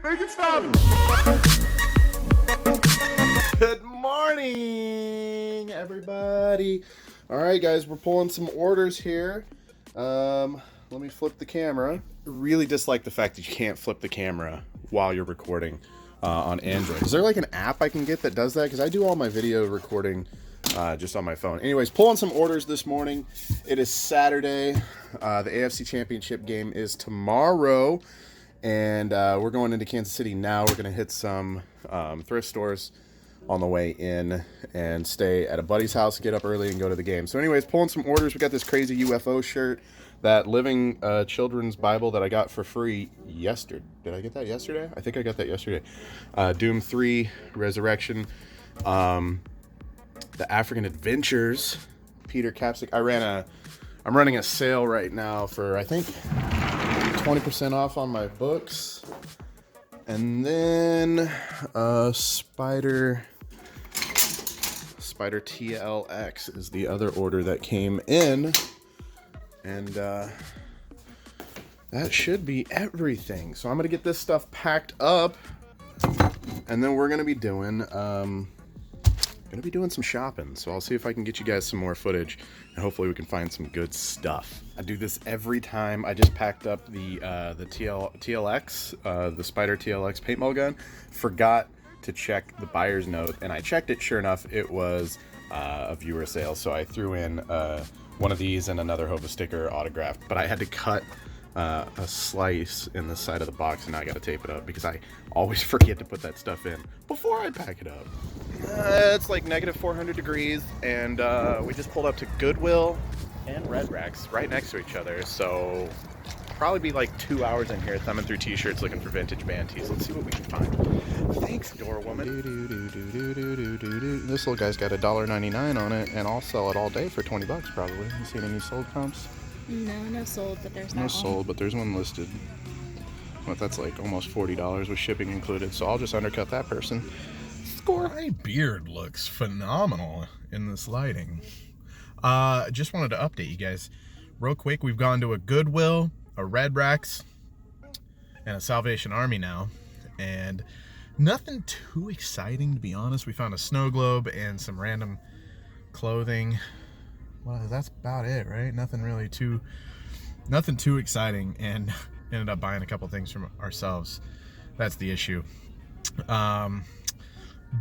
Make it stop. Good morning, everybody. All right, guys, we're pulling some orders here. Let me flip the camera. I really dislike the fact that you can't flip the camera while you're recording on Android. Is there like an app I can get that does that? Because I do all my video recording just on my phone. Anyways, pulling some orders this morning. It is Saturday. The AFC Championship game is tomorrow. And we're going into Kansas City now. We're going to hit some thrift stores on the way in and stay at a buddy's house, get up early, and go to the game. So anyways, pulling some orders. We got this crazy UFO shirt, that Living Children's Bible that I got for free yesterday. Did I get that yesterday? I think I got that yesterday. Doom 3, Resurrection. The African Adventures, Peter Capsick. I'm running a sale right now for, I think, 20% off on my books. And then Spider TLX is the other order that came in. And that should be everything. So I'm gonna get this stuff packed up, and then we're gonna be doing some shopping. So I'll see if I can get you guys some more footage, and hopefully we can find some good stuff. I do this every time. I just packed up the TLX, the Spider TLX paintball gun. Forgot to check the buyer's note, and I checked it. Sure enough, it was a viewer sale. So I threw in one of these and another Hova sticker autographed, but I had to cut a slice in the side of the box, and now I gotta tape it up because I always forget to put that stuff in before I pack it up. It's like negative 400 degrees, and we just pulled up to Goodwill and Red Racks right next to each other, so probably be like 2 hours in here thumbing through t-shirts looking for vintage band tees. Let's see what we can find. Thanks, door woman. This little guy's got $1.99 on it, and I'll sell it all day for 20 bucks probably. You seen any sold comps? No sold, but there's no sold, but there's one listed. Well, that's like almost $40 with shipping included, so I'll just undercut that person. Score. My beard looks phenomenal in this lighting. Just wanted to update you guys real quick. We've gone to a Goodwill, a Red Racks, and a Salvation Army now, and nothing too exciting, to be honest. We found a snow globe and some random clothing. Well, that's about it, right? Nothing too exciting, and ended up buying a couple things from ourselves. That's the issue.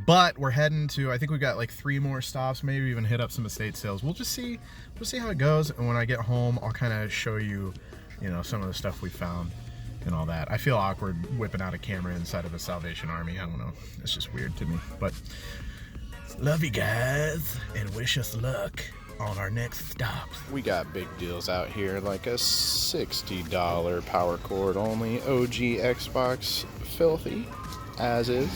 But we're heading to, I think we've got like 3 more stops, maybe even hit up some estate sales. We'll see how it goes, and when I get home, I'll kind of show you, some of the stuff we found and all that. I feel awkward whipping out a camera inside of a Salvation Army. I don't know. It's just weird to me. But love you guys, and wish us luck on our next stops. We got big deals out here, like a $60 power cord only OG Xbox filthy as is.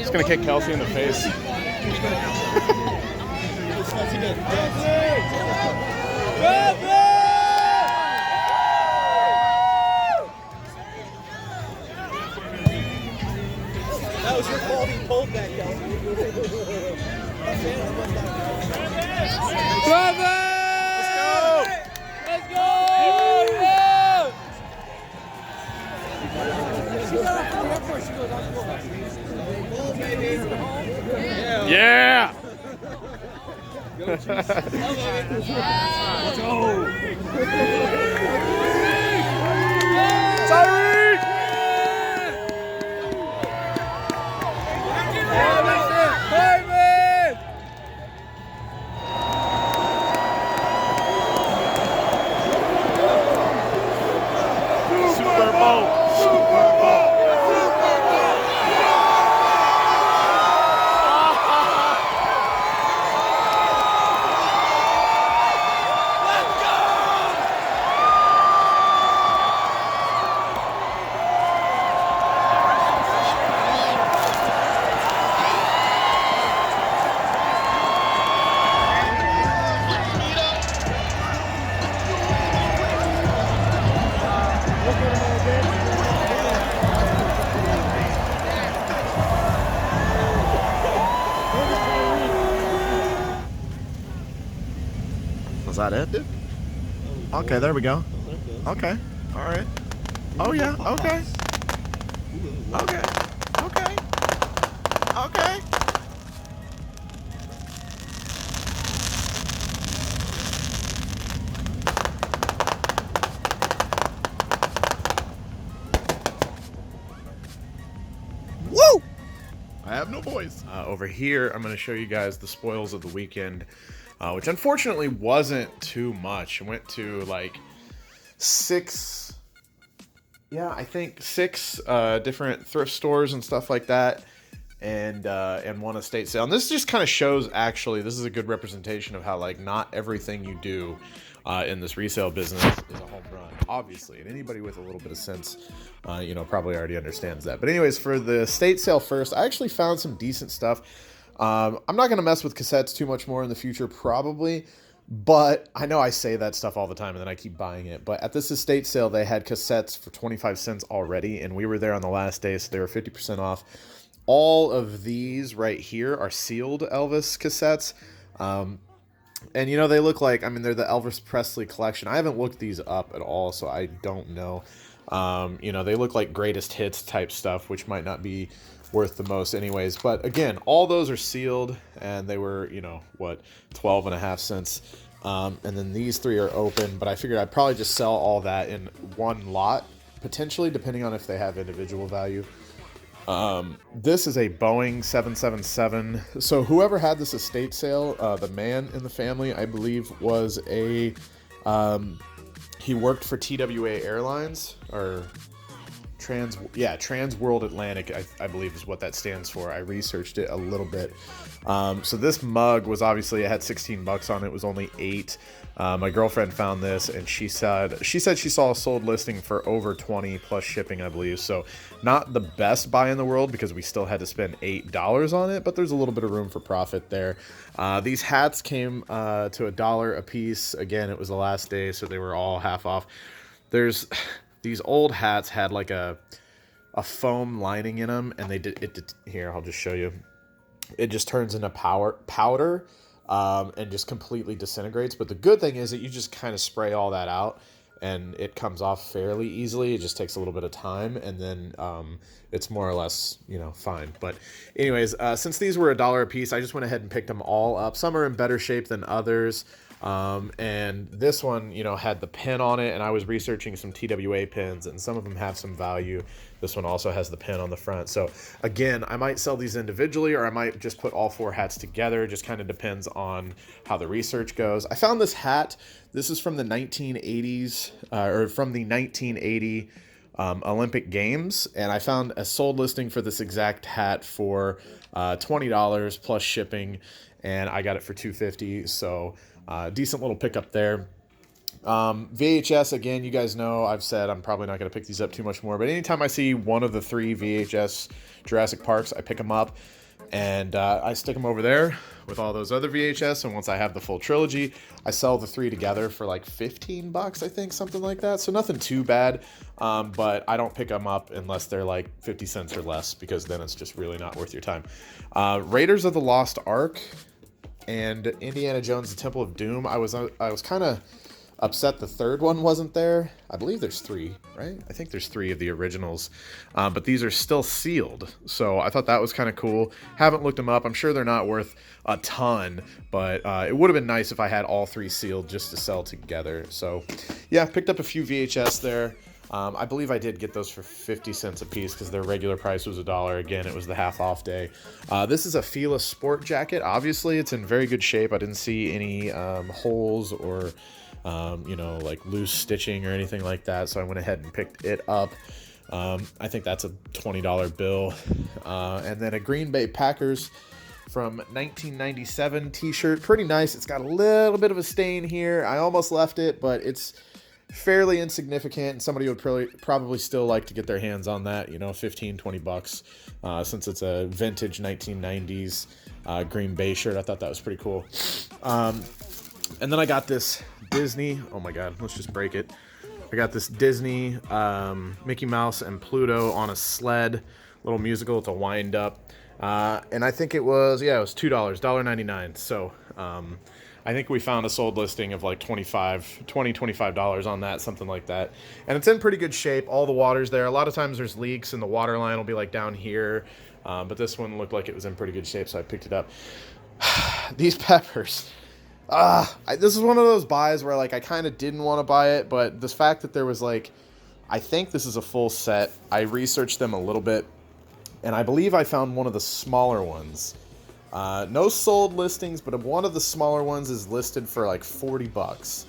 It's gonna kick Kelsey in the face. That was your fault. He pulled that, Kelsey. Brother! Let's go! Yeah! Let's go! Tyreek! Super Bowl! that it, dude? Okay, there we go. Okay, all right. Oh yeah, okay. Okay, okay, okay. Woo! I have no voice. Over here, I'm going to show you guys the spoils of the weekend, which unfortunately wasn't too much. I went to like six different thrift stores and stuff like that, and one estate sale. And this just kind of shows, actually, this is a good representation of how like not everything you do in this resale business is a home run, obviously, and anybody with a little bit of sense probably already understands that. But anyways, for the estate sale first, I actually found some decent stuff. I'm not going to mess with cassettes too much more in the future, probably, but I know I say that stuff all the time and then I keep buying it. But at this estate sale, they had cassettes for 25 cents already, and we were there on the last day, so they were 50% off. All of these right here are sealed Elvis cassettes. And, they look like, they're the Elvis Presley collection. I haven't looked these up at all, so I don't know. They look like greatest hits type stuff, which might not be worth the most anyways. But again, all those are sealed, and they were, 12.5 cents. And then these three are open, but I figured I'd probably just sell all that in one lot, potentially, depending on if they have individual value. This is a Boeing 777. So whoever had this estate sale, the man in the family, I believe, was he worked for TWA Airlines, or Trans World Atlantic, I believe is what that stands for. I researched it a little bit. So this mug was obviously, it had 16 bucks on it. It was only 8. My girlfriend found this, and she said she saw a sold listing for over 20 plus shipping, I believe. So not the best buy in the world, because we still had to spend $8 on it, but there's a little bit of room for profit there. These hats came to $1 a piece. Again, it was the last day, so they were all half off. These old hats had like a foam lining in them, and here, I'll just show you. It just turns into powder and just completely disintegrates. But the good thing is that you just kind of spray all that out, and it comes off fairly easily. It just takes a little bit of time, and then it's more or less, fine. But anyways, since these were $1 a piece, I just went ahead and picked them all up. Some are in better shape than others. And this one, had the pin on it, and I was researching some TWA pins, and some of them have some value. This one also has the pin on the front. So again, I might sell these individually, or I might just put all 4 hats together. It just kind of depends on how the research goes. I found this hat. This is from the 1980s, or from the 1980 Olympic Games, and I found a sold listing for this exact hat for $20 plus shipping, and I got it for $2.50. So decent little pickup there. VHS, again, you guys know I've said I'm probably not going to pick these up too much more, but anytime I see one of the 3 VHS Jurassic Parks, I pick them up, and I stick them over there with all those other VHS, and once I have the full trilogy, I sell the 3 together for like 15 bucks, I think, something like that. So nothing too bad, but I don't pick them up unless they're like 50 cents or less, because then it's just really not worth your time. Raiders of the Lost Ark and Indiana Jones: The Temple of Doom. I was kind of upset the third one wasn't there. I believe there's 3, right? I think there's 3 of the originals, but these are still sealed. So I thought that was kind of cool. Haven't looked them up. I'm sure they're not worth a ton, but it would have been nice if I had all 3 sealed just to sell together. So yeah, picked up a few VHS there. I believe I did get those for 50 cents a piece, because their regular price was $1. Again, it was the half off day. This is a Fila sport jacket. Obviously, it's in very good shape. I didn't see any holes or like loose stitching or anything like that, so I went ahead and picked it up. I think that's a $20 bill. And then a Green Bay Packers from 1997 t-shirt. Pretty nice. It's got a little bit of a stain here. I almost left it, but it's fairly insignificant, and somebody would probably still like to get their hands on that, 15-20 bucks, since it's a vintage 1990s Green Bay shirt. I thought that was pretty cool. And then I got this Disney, oh my god, let's just break it. I got this Disney Mickey Mouse and Pluto on a sled, little musical. It's a wind up, and I think it was $2, $1.99. So I I think we found a sold listing of like $25 on that, something like that. And it's in pretty good shape. All the water's there. A lot of times there's leaks and the water line will be like down here. But this one looked like it was in pretty good shape, so I picked it up. These peppers. This is one of those buys where like I kind of didn't want to buy it, but the fact that there was like, I think this is a full set. I researched them a little bit, and I believe I found one of the smaller ones. No sold listings, but one of the smaller ones is listed for like 40 bucks.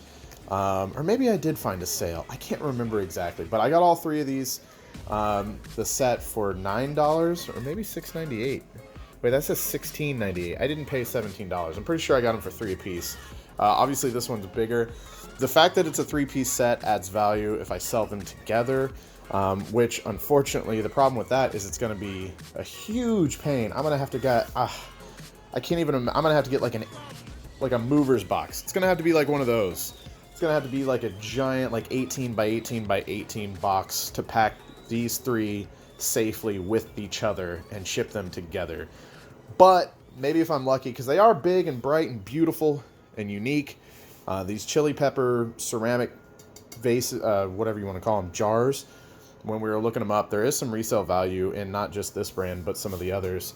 Or maybe I did find a sale. I can't remember exactly, but I got all three of these, the set for $9 or maybe $6.98. Wait, that says $16.98. I didn't pay $17. I'm pretty sure I got them for 3 apiece. Obviously this one's bigger. The fact that it's a 3-piece set adds value if I sell them together. Which unfortunately the problem with that is it's going to be a huge pain. I'm going to have to get, I can't even, I'm going to have to get like a mover's box. It's going to have to be like one of those. It's going to have to be like a giant, like 18 by 18 by 18 box to pack these 3 safely with each other and ship them together. But maybe if I'm lucky, because they are big and bright and beautiful and unique. These chili pepper ceramic vases, whatever you want to call them, jars. When we were looking them up, there is some resale value in not just this brand, but some of the others.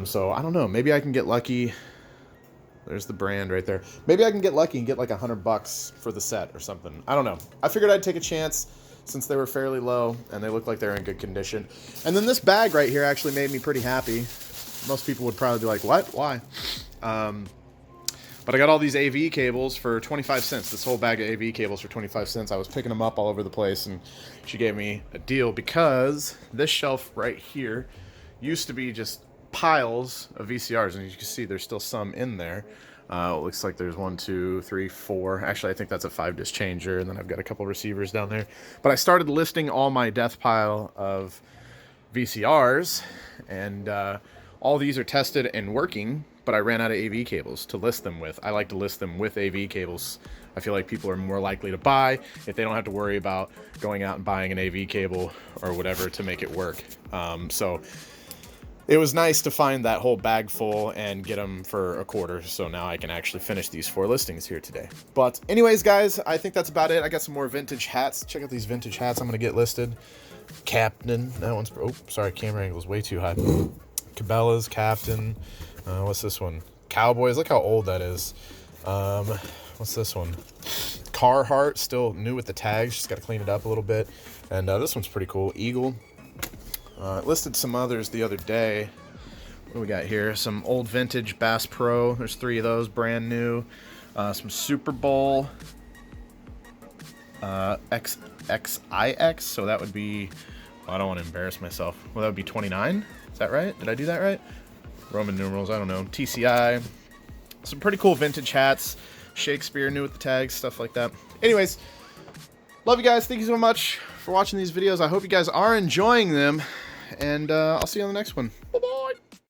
So I don't know. Maybe I can get lucky. There's the brand right there. Maybe I can get lucky and get like $100 for the set or something. I don't know. I figured I'd take a chance since they were fairly low and they look like they're in good condition. And then this bag right here actually made me pretty happy. Most people would probably be like, what? Why? But I got all these AV cables for 25 cents. This whole bag of AV cables for 25 cents. I was picking them up all over the place, and she gave me a deal because this shelf right here used to be just piles of VCRs, and you can see there's still some in there. It looks like there's 1, 2, 3, 4. Actually, I think that's a 5-disc changer, and then I've got a couple receivers down there. But I started listing all my death pile of VCRs, and all these are tested and working, but I ran out of AV cables to list them with. I like to list them with AV cables. I feel like people are more likely to buy if they don't have to worry about going out and buying an AV cable or whatever to make it work. So it was nice to find that whole bag full and get them for $0.25. So now I can actually finish these 4 listings here today. But anyways, guys, I think that's about it. I got some more vintage hats. Check out these vintage hats I'm going to get listed. Captain. That one's... Oh, sorry. Camera angle is way too high. Cabela's, Captain. What's this one? Cowboys. Look how old that is. What's this one? Carhartt, still new with the tags. Just got to clean it up a little bit. And this one's pretty cool. Eagle. Listed some others the other day. What do we got here? Some old vintage Bass Pro. There's 3 of those, brand new. Some Super Bowl XXIX. So that would be... Well, I don't want to embarrass myself. Well, that would be 29. Is that right? Did I do that right? Roman numerals, I don't know. TCI. Some pretty cool vintage hats. Shakespeare, new with the tags, stuff like that. Anyways, love you guys. Thank you so much for watching these videos. I hope you guys are enjoying them. And I'll see you on the next one. Bye-bye.